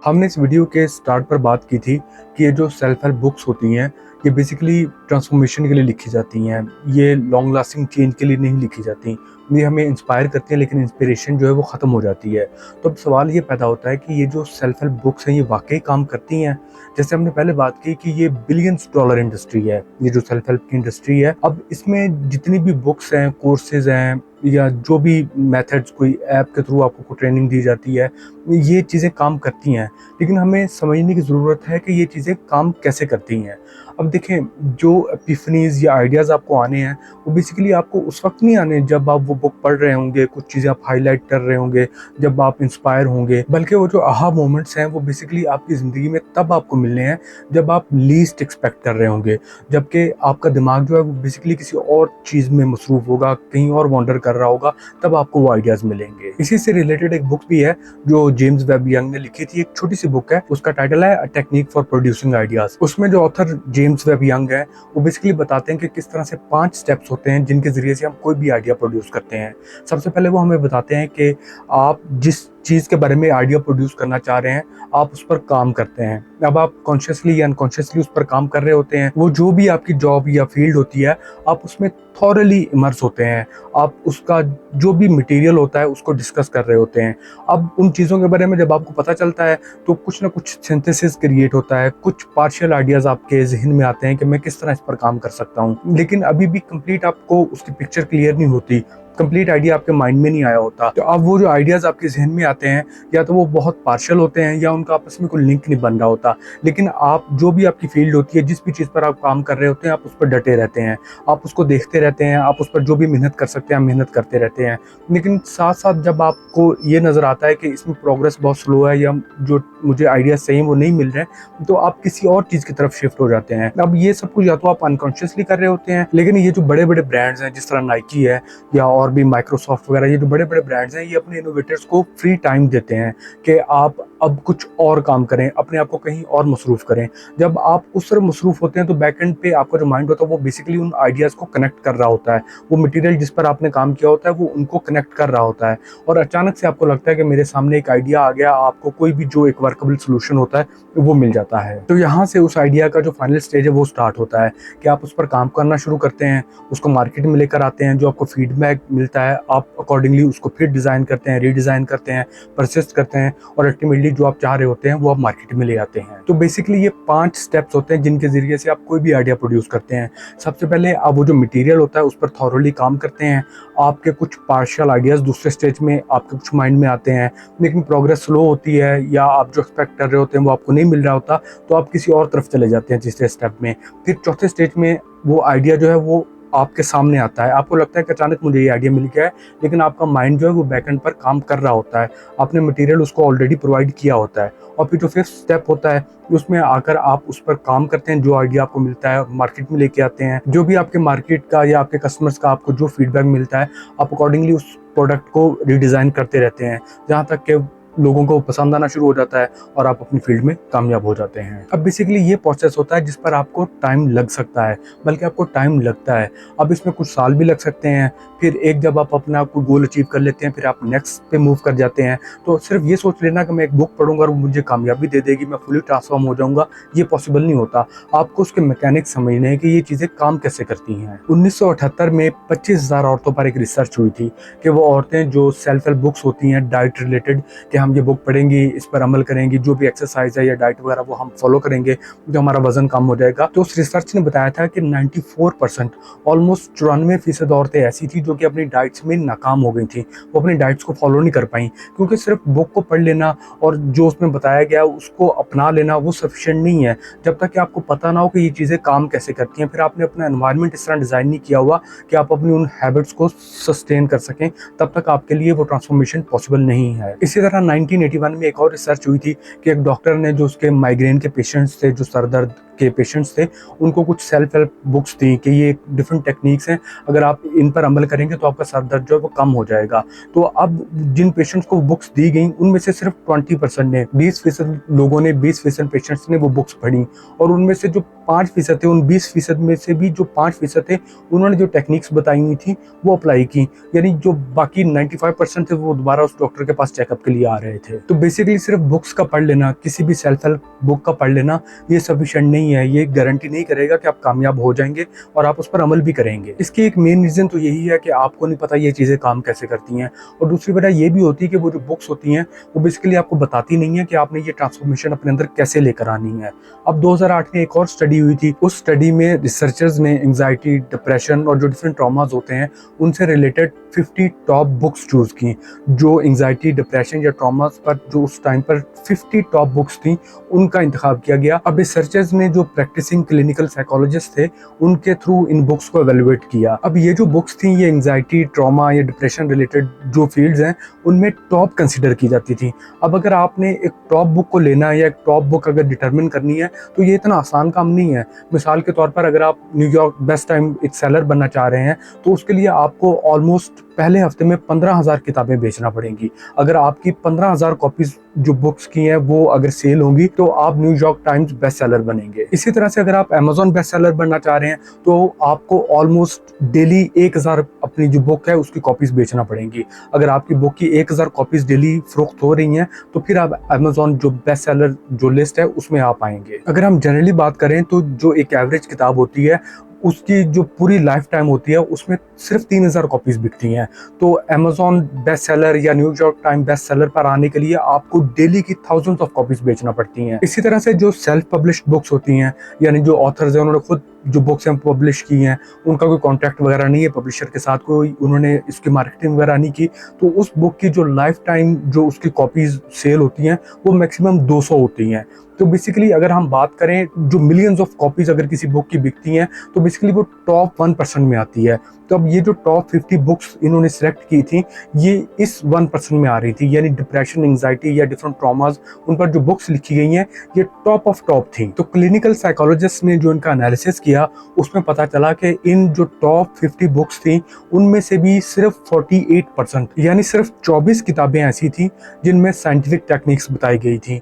हमने इस वीडियो के स्टार्ट पर बात की थी कि ये जो सेल्फ हेल्प बुक्स होती हैं ये बेसिकली ट्रांसफॉर्मेशन के लिए लिखी जाती हैं। ये लॉन्ग लास्टिंग चेंज के लिए नहीं लिखी जाती। ये हमें इंस्पायर करती हैं लेकिन इंस्पिरेशन जो है वो ख़त्म हो जाती है। तो अब सवाल ये पैदा होता है कि ये जो सेल्फ हेल्प बुक्स हैं ये वाकई काम करती हैं। जैसे हमने पहले बात की कि ये बिलियंस डॉलर इंडस्ट्री है, ये जो सेल्फ हेल्प की इंडस्ट्री है। अब इसमें जितनी भी बुक्स हैं, कोर्सेज हैं या जो भी मेथड्स, कोई ऐप के थ्रू आपको ट्रेनिंग दी जाती है, ये चीज़ें काम करती हैं। लेकिन हमें समझने की ज़रूरत है कि ये चीज़ें काम कैसे करती हैं। अब देखें, जो एपिफनीज़ या आइडियाज़ आपको आने हैं वो बेसिकली आपको उस वक्त नहीं आने जब आप वो बुक पढ़ रहे होंगे, कुछ चीज़ें आप हाईलाइट कर रहे होंगे, जब आप इंस्पायर होंगे, बल्कि वो जो आहा मोमेंट्स हैं वो बेसिकली आपकी ज़िंदगी में तब आपको मिलने हैं जब आप लीस्ट एक्सपेक्ट कर रहे होंगे, जबकि आपका दिमाग जो है वो बेसिकली किसी और चीज़ में मसरूफ़ होगा, कहीं और वॉन्डर कर रहा होगा, तब आपको वो आइडियाज़ मिलेंगे। इसी से रिलेटेड एक बुक भी है जो जेम्स वेब यंग ने लिखी थी। एक छोटी सी बुक है, उसका टाइटल है a technique for producing ideas. उसमें जो ऑथर जेम्स वेब यंग है वो बेसिकली बताते हैं कि किस तरह से 5 स्टेप्स होते हैं जिनके जरिए से हम कोई भी आइडिया प्रोड्यूस करते हैं। सबसे पहले वो हमें बताते हैं कि आप जिस चीज़ के बारे में आइडिया प्रोड्यूस करना चाह रहे हैं आप उस पर काम करते हैं। अब आप कॉन्शियसली या अनकॉन्शियसली उस पर काम कर रहे होते हैं। वो जो भी आपकी जॉब या फील्ड होती है आप उसमें थॉरली इमर्स होते हैं। आप उसका जो भी मटेरियल होता है उसको डिस्कस कर रहे होते हैं। अब उन चीज़ों के बारे में जब आपको पता चलता है तो कुछ ना कुछ सिंथेसिस क्रिएट होता है, कुछ पार्शियल आइडियाज़ आपके जहन में आते हैं कि मैं किस तरह इस पर काम कर सकता हूँ। लेकिन अभी भी कंप्लीट आपको उसकी पिक्चर क्लियर नहीं होती, कंप्लीट आइडिया आपके माइंड में नहीं आया होता। तो अब वो जो आइडियाज़ आपके जहन में आते हैं या तो वो बहुत पार्शियल होते हैं या उनका आपस में कोई लिंक नहीं बन रहा होता। लेकिन आप जो भी आपकी फील्ड होती है, जिस भी चीज़ पर आप काम कर रहे होते हैं, आप उस पर डटे रहते हैं, आप उसको देखते रहते हैं, आप उस पर जो भी मेहनत कर सकते हैं आप मेहनत करते रहते हैं। लेकिन साथ साथ जब आपको ये नज़र आता है कि इसमें प्रोग्रेस बहुत स्लो है या जो मुझे आइडिया सही वो नहीं मिल रहे हैं, तो आप किसी और चीज़ की तरफ शिफ्ट हो जाते हैं। अब ये सब कुछ या तो आप अनकॉन्शियसली कर रहे होते हैं, लेकिन ये जो बड़े बड़े ब्रांड्स हैं जिस तरह नाइकी है या और भी माइक्रोसॉफ्ट वगैरह, ये जो बड़े बड़े ब्रांड्स हैं ये अपने इनोवेटर्स को फ्री टाइम देते हैं कि आप अब कुछ और काम करें, अपने आप को कहीं और मसरूफ़ करें। जब आप उस तरह मसरूफ़ होते हैं तो बैक एंड पे आपका जो माइंड होता है वो बेसिकली उन आइडियाज़ को कनेक्ट कर रहा होता है। वो मटेरियल जिस पर आपने काम किया होता है वो उनको कनेक्ट कर रहा होता है और अचानक से आपको लगता है कि मेरे सामने एक आइडिया आ गया। आपको कोई भी जो एक वर्केबल सोल्यूशन होता है वो मिल जाता है। तो यहाँ से उस आइडिया का जो फाइनल स्टेज है वो स्टार्ट होता है कि आप उस पर काम करना शुरू करते हैं, उसको मार्केट में लेकर आते हैं। जो आपको फीडबैक मिलता है आप अकॉर्डिंगली उसको फिर डिज़ाइन करते हैं, रीडिज़ाइन करते हैं, परसिस्ट करते हैं और अल्टीमेटली जो आप चाह रहे होते हैं वो आप मार्केट में ले आते हैं। तो बेसिकली ये 5 स्टेप्स होते हैं जिनके ज़रिए से आप कोई भी आइडिया प्रोड्यूस करते हैं। सबसे पहले आप वो जो मटेरियल होता है उस पर थॉरली काम करते हैं। आपके कुछ पार्शियल आइडियाज़ दूसरे स्टेज में आपके कुछ माइंड में आते हैं, लेकिन प्रोग्रेस स्लो होती है या आप जो एक्सपेक्ट कर रहे होते हैं वो आपको नहीं मिल रहा होता, तो आप किसी और तरफ चले जाते हैं तीसरे स्टेप में। फिर चौथे स्टेज में वो आइडिया जो है वो आपके सामने आता है। आपको लगता है कि अचानक मुझे ये आइडिया मिल गया है, लेकिन आपका माइंड जो है वो बैकएंड पर काम कर रहा होता है। आपने मटेरियल उसको ऑलरेडी प्रोवाइड किया होता है और फिर जो फिफ्थ स्टेप होता है उसमें आकर आप उस पर काम करते हैं। जो आइडिया आपको मिलता है मार्केट में लेके आते हैं। जो भी आपके मार्केट का या आपके कस्टमर्स का आपको जो फीडबैक मिलता है आप अकॉर्डिंगली उस प्रोडक्ट को रीडिज़ाइन करते रहते हैं जहाँ तक कि लोगों को पसंद आना शुरू हो जाता है और आप अपनी फील्ड में कामयाब हो जाते हैं। अब बेसिकली ये प्रोसेस होता है जिस पर आपको टाइम लग सकता है, बल्कि आपको टाइम लगता है। अब इसमें कुछ साल भी लग सकते हैं। फिर एक जब आप अपना कोई गोल अचीव कर लेते हैं फिर आप नेक्स्ट पे मूव कर जाते हैं। तो सिर्फ ये सोच लेना कि मैं एक बुक पढ़ूंगा और मुझे कामयाबी दे देगी, मैं फुली ट्रांसफॉर्म हो जाऊंगा, ये पॉसिबल नहीं होता। आपको उसके मैकेनिक्स समझने हैं कि ये चीज़ें काम कैसे करती हैं। 1978 में 25,000 औरतों पर एक रिसर्च हुई थी कि वो औरतें जो सेल्फ हेल्प बुक्स होती हैं डाइट रिलेटेड, कि हम ये बुक पढ़ेंगी, इस पर अमल करेंगी, जो भी एक्सरसाइज है या डाइट वगैरह वो हम फॉलो करेंगे तो हमारा वजन कम हो जाएगा। तो उस रिसर्च ने बताया था कि 94%, ऑलमोस्ट 94% औरतें ऐसी थी जो कि अपनी डाइट्स में नाकाम हो गई थी। वो अपनी डाइट्स को फॉलो नहीं कर पाई क्योंकि सिर्फ बुक को पढ़ लेना और जो उसमें बताया गया उसको अपना लेना वो सफिशिएंट नहीं है। जब तक कि आपको पता ना हो कि ये चीज़ें काम कैसे करती हैं, फिर आपने अपना एनवायरनमेंट इस तरह डिज़ाइन नहीं किया हुआ कि आप अपनी उन हैबिट्स को सस्टेन कर सकें, तब तक आपके लिए वो ट्रांसफॉर्मेशन पॉसिबल नहीं है। इसी तरह 1981 में एक और रिसर्च हुई थी कि एक डॉक्टर ने जो उसके माइग्रेन के पेशेंट्स थे जो सर दर्द के पेशेंट्स थे उनको कुछ सेल्फ हेल्प बुक्स थी कि ये डिफरेंट टेक्निक्स हैं, अगर आप इन पर अमल करेंगे तो आपका सर दर्द जो है वो कम हो जाएगा। तो अब जिन पेशेंट्स को बुक्स दी गई उनमें से सिर्फ 20% ने, 20% लोगों ने, 20% पेशेंट्स ने वो बुक्स पढ़ी, और उनमें से जो 5% थे, उन 20% में से भी जो 5% थे उन्होंने जो टेक्निक्स बताई हुई थी वो अप्लाई की, यानी जो बाकी 95% थे वो दोबारा उस डॉक्टर के पास चेकअप के लिए आ रहे थे। तो बेसिकली सिर्फ बुक्स का पढ़ लेना, किसी भी सेल्फ हेल्प बुक का पढ़ लेना ये सफिशिएंट नहीं है, ये गारंटी नहीं करेगा कि आप कामयाब हो जाएंगे और आप उस पर अमल भी करेंगे। इसकी एक मेन रीजन तो यही है कि आपको नहीं पता ये चीज़ें काम कैसे करती हैं, और दूसरी वजह ये भी होती है कि वो जो बुक्स होती हैं वो बेसिकली आपको बताती नहीं है कि आपने ये ट्रांसफॉर्मेशन अपने अंदर कैसे लेकर आनी है। अब 2008 में एक और स्टडी हुई थी, उस स्टडी में रिसर्चर्स ने एंग्जाइटी, डिप्रेशन और जो डिफरेंट ट्रॉमास होते हैं उनसे रिलेटेड 50 टॉप बुक्स चूज की, जो एंग्जाइटी, डिप्रेशन या ट्रॉमास पर जो उस टाइम पर 50 टॉप बुक्स थी उनका इंतखाब किया गया। अब रिसर्चर्स ने जो प्रैक्टिसिंग क्लिनिकल साइकोलॉजिस्ट थे उनके थ्रू इन बुक्स को एवेलुएट किया। अब ये जो बुक्स थी ये एंग्जाइटी, ट्रॉमा या डिप्रेशन रिलेटेड जो फील्ड्स हैं उनमें टॉप कंसिडर की जाती थी। अब अगर आपने एक टॉप बुक को लेना है या एक टॉप बुक अगर डिटरमिन करनी है तो ये इतना आसान काम नहीं है। मिसाल के तौर पर अगर आप न्यूयॉर्क बेस्ट टाइम एक सेलर बनना चाह रहे हैं तो उसके लिए आपको ऑलमोस्ट पहले हफ्ते में 15,000 किताबें बेचना पड़ेंगी। अगर आपकी 15,000 कॉपीज जो बुक्स की हैं वो अगर सेल होंगी तो आप न्यूयॉर्क टाइम्स बेस्ट सेलर बनेंगे। इसी तरह से अगर आप अमेज़न बेस्ट सेलर बनना चाह रहे हैं तो आपको ऑलमोस्ट डेली 1,000 अपनी जो बुक है उसकी कॉपीज बेचना पड़ेंगी। अगर आपकी बुक की 1,000 कॉपीज डेली फरोख्त हो रही हैं तो फिर आप अमेज़न जो बेस्ट सेलर जो लिस्ट है उसमें आप आएंगे। अगर हम जनरली बात करें तो जो एक एवरेज किताब होती है उसकी जो पूरी लाइफ टाइम होती है उसमें सिर्फ 3,000 कॉपीज बिकती हैं। तो अमेज़न बेस्ट सेलर या न्यूयॉर्क टाइम बेस्ट सेलर पर आने के लिए आपको डेली की थाउजेंड्स ऑफ कॉपीज बेचना पड़ती हैं। इसी तरह से जो सेल्फ पब्लिश्ड बुक्स होती हैं, यानी जो ऑथर्स हैं उन्होंने खुद जो बुक्स हैं पब्लिश की हैं, उनका कोई कॉन्ट्रैक्ट वगैरह नहीं है पब्लिशर के साथ, कोई उन्होंने इसकी मार्केटिंग वगैरह नहीं की, तो उस बुक की जो लाइफ टाइम जो उसकी कॉपीज सेल होती हैं वो मैक्सिमम 200 होती हैं। तो बेसिकली अगर हम बात करें जो मिलियंस ऑफ कॉपीज अगर किसी बुक की बिकती हैं तो बेसिकली वो टॉप 1% में आती है। तो अब ये जो टॉप 50 बुक्स इन्होंने सेलेक्ट की थी ये इस 1% में आ रही थी, यानी डिप्रेशन, एंग्जाइटी या डिफरेंट ट्रॉमास उन पर जो बुक्स लिखी गई हैं ये टॉप ऑफ टॉप थी। तो क्लिनिकल साइकोलॉजिस्ट ने जो इनका एनालिसिस किया उसमें पता चला कि इन जो टॉप 50 बुक्स थी उनमें से भी सिर्फ 48% यानी सिर्फ 24 किताबें ऐसी थी जिनमें साइंटिफिक टेक्निक्स बताई गई थी।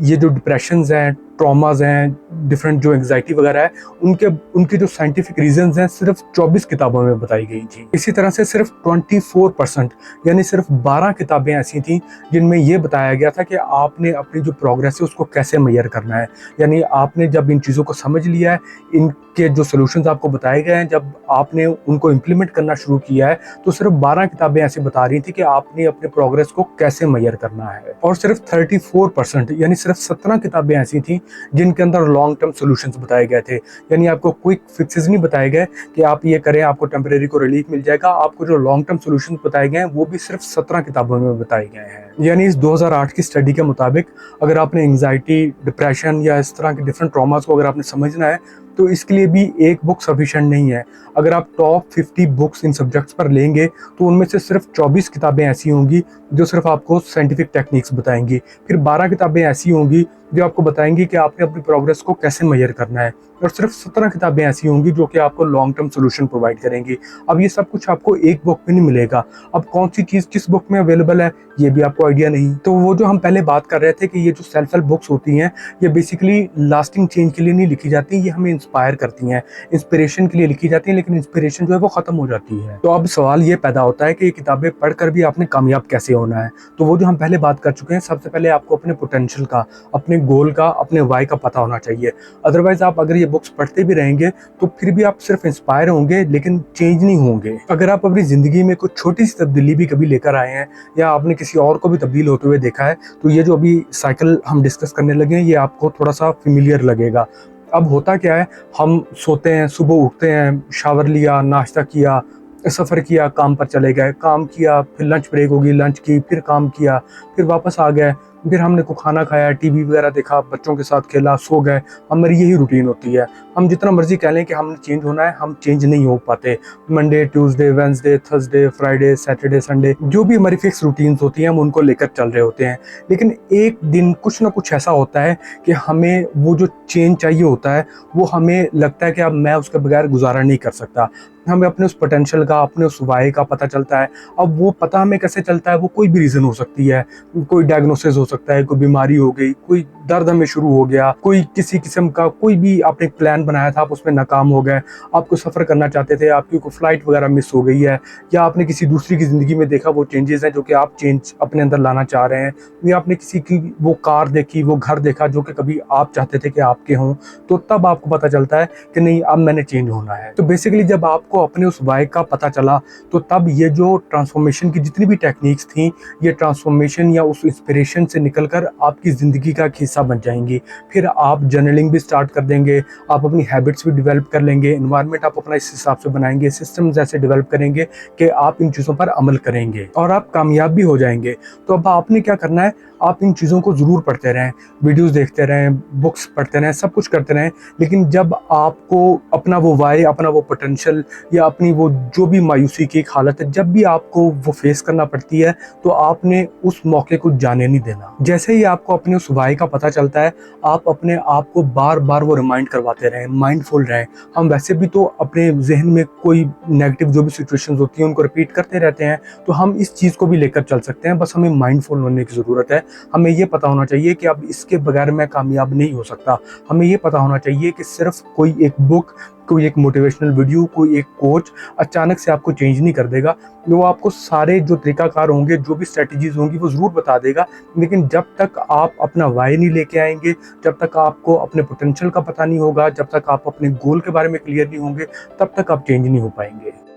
ये जो डिप्रेशन हैं, ट्रॉमाज हैं, डिफरेंट जो एंग्जाइटी वगैरह है उनके जो साइंटिफिक रीजंस हैं सिर्फ 24 किताबों में बताई गई थी। इसी तरह से सिर्फ 24% यानी सिर्फ 12 किताबें ऐसी थी जिनमें यह बताया गया था कि आपने अपनी जो प्रोग्रेस है उसको कैसे मेजर करना है। यानी आपने जब इन चीज़ों को समझ लिया है, इनके जो सोल्यूशंस आपको बताए गए हैं, जब आपने उनको इम्प्लीमेंट करना शुरू किया है तो सिर्फ 12 किताबें ऐसी बता रही थी कि आपने अपने प्रोग्रेस को कैसे मेजर करना है। और सिर्फ 34% यानी सिर्फ 17 किताबें ऐसी थी जिनके अंदर लॉन्ग टर्म सॉल्यूशंस बताए गए थे, यानी आपको क्विक फिक्सेस नहीं बताए गए कि आप ये करें आपको टेम्परेरी को रिलीफ मिल जाएगा। आपको जो लॉन्ग टर्म सॉल्यूशंस बताए गए हैं वो भी सिर्फ 17 किताबों में बताए गए हैं। यानी इस 2008 की स्टडी के मुताबिक अगर आपने एंग्जाइटी, डिप्रेशन या इस तरह के डिफरेंट ट्रॉमास को अगर आपने समझना है तो इसके लिए भी एक बुक सफिशिएंट नहीं है। अगर आप टॉप 50 बुक्स इन सब्जेक्ट्स पर लेंगे तो उनमें से सिर्फ 24 किताबें ऐसी होंगी जो सिर्फ आपको साइंटिफिक टेक्निक्स बताएंगी, फिर 12 किताबें ऐसी होंगी जो आपको बताएंगी कि आपने अपनी प्रोग्रेस को कैसे मेजर करना है, और सिर्फ 17 किताबें ऐसी होंगी जो कि आपको लॉन्ग टर्म सोल्यूशन प्रोवाइड करेंगी। अब ये सब कुछ आपको एक बुक में नहीं मिलेगा। अब कौन सी चीज़ किस बुक में अवेलेबल है ये भी आपको आइडिया नहीं। तो वो जो हम पहले बात कर रहे थे कि ये जो सेल्फ हेल्प बुक्स होती हैं ये बेसिकली लास्टिंग चेंज के लिए नहीं लिखी जाती, ये हमें इंस्पायर करती हैं, इंस्पिरेशन के लिए लिखी जाती हैं, लेकिन इंस्पिरेशन जो है वो ख़त्म हो जाती है। तो अब सवाल ये पैदा होता है कि ये किताबें पढ़कर भी आपने कामयाब कैसे होना है। तो वो जो हम पहले बात कर चुके हैं, सबसे पहले आपको अपने पोटेंशियल का, अपने गोल का, अपने वाई का पता होना चाहिए। अदरवाइज आप अगर ये बुक्स पढ़ते भी रहेंगे तो फिर भी आप सिर्फ इंस्पायर होंगे लेकिन चेंज नहीं होंगे। अगर आप अपनी ज़िंदगी में कुछ छोटी सी तब्दीली भी कभी लेकर आए हैं या आपने किसी और को भी तब्दील होते हुए देखा है तो ये जो अभी साइकिल हम डिस्कस करने लगे हैं ये आपको थोड़ा सा फेमिलियर लगेगा। अब होता क्या है, हम सोते हैं, सुबह उठते हैं, शावर लिया, नाश्ता किया, सफ़र किया, काम पर चले गए, काम किया, फिर लंच ब्रेक होगी, लंच की, फिर काम किया, फिर वापस आ गए, फिर हमने को खाना खाया, टीवी वगैरह देखा, बच्चों के साथ खेला, सो गए। हमारी यही रूटीन होती है। हम जितना मर्जी कह लें कि हमने चेंज होना है, हम चेंज नहीं हो पाते। Monday, Tuesday, Wednesday, Thursday, Friday, Saturday, Sunday, जो भी हमारी फिक्स रूटीन्स होती हैं हम उनको लेकर चल रहे होते हैं। लेकिन एक दिन कुछ ना कुछ ऐसा होता है कि हमें वो जो चेंज चाहिए होता है, वो हमें लगता है कि अब मैं उसके बगैर गुजारा नहीं कर सकता। हमें अपने उस पोटेंशियल का, अपने उस वाई का पता चलता है। अब वो पता हमें कैसे चलता है, वो कोई भी रीज़न हो सकती है। कोई डायग्नोसिस हो सकता है, कोई बीमारी हो गई, कोई दर्द हमें शुरू हो गया, कोई किसी किस्म का कोई भी आपने प्लान बनाया था, आप उसमें नाकाम हो गए, आपको सफ़र करना चाहते थे, आपकी कोई फ्लाइट वगैरह मिस हो गई है, या आपने किसी दूसरी की ज़िंदगी में देखा वो चेंजेस हैं जो कि आप चेंज अपने अंदर लाना चाह रहे हैं, या आपने किसी की वो कार देखी, वो घर देखा जो कि कभी आप चाहते थे कि आपके हों, तो तब आपको पता चलता है कि नहीं, अब मैंने चेंज होना है। तो बेसिकली जब आपको अपने उस वाई का पता चला, तो तब ये जो ट्रांसफॉर्मेशन की जितनी भी टेक्निक्स थी, ये ट्रांसफॉर्मेशन या उस इंस्पिरेशन से निकलकर आपकी ज़िंदगी का एक हिस्सा बन जाएंगी। फिर आप जर्नलिंग भी स्टार्ट कर देंगे, आप अपनी हैबिट्स भी डेवलप कर लेंगे, एनवायरनमेंट आप अपना इस हिसाब से बनाएंगे, सिस्टम्स ऐसे डेवलप करेंगे कि आप इन चीज़ों पर अमल करेंगे और आप कामयाब भी हो जाएंगे। तो अब आपने क्या करना है, आप इन चीज़ों को ज़रूर पढ़ते रहें, वीडियोज़ देखते रहें, बुक्स पढ़ते रहें, सब कुछ करते रहें। लेकिन जब आपको अपना वो वाई, अपना वो पोटेंशियल या अपनी वो जो भी मायूसी की एक हालत है, जब भी आपको वो फेस करना पड़ती है, तो आपने उस मौके को जाने नहीं देना। जैसे ही आपको अपने उस वाई का पता चलता है, आप अपने आप को बार बार वो रिमाइंड करवाते रहें, माइंडफुल रहें। हम वैसे भी तो अपने जहन में कोई नेगेटिव जो भी सिचुएशंस होती हैं उनको रिपीट करते रहते हैं, तो हम इस चीज़ को भी लेकर चल सकते हैं। बस हमें माइंडफुल होने की ज़रूरत है। हमें ये पता होना चाहिए कि अब इसके बगैर मैं कामयाब नहीं हो सकता। हमें ये पता होना चाहिए कि सिर्फ कोई एक बुक, कोई एक मोटिवेशनल वीडियो, कोई एक कोच अचानक से आपको चेंज नहीं कर देगा। वो आपको सारे जो तरीकाकार होंगे, जो भी स्ट्रेटजीज होंगी, वो ज़रूर बता देगा। लेकिन जब तक आप अपना वाई नहीं लेके आएंगे, जब तक आपको अपने पोटेंशियल का पता नहीं होगा, जब तक आप अपने गोल के बारे में क्लियर नहीं होंगे, तब तक आप चेंज नहीं हो पाएंगे।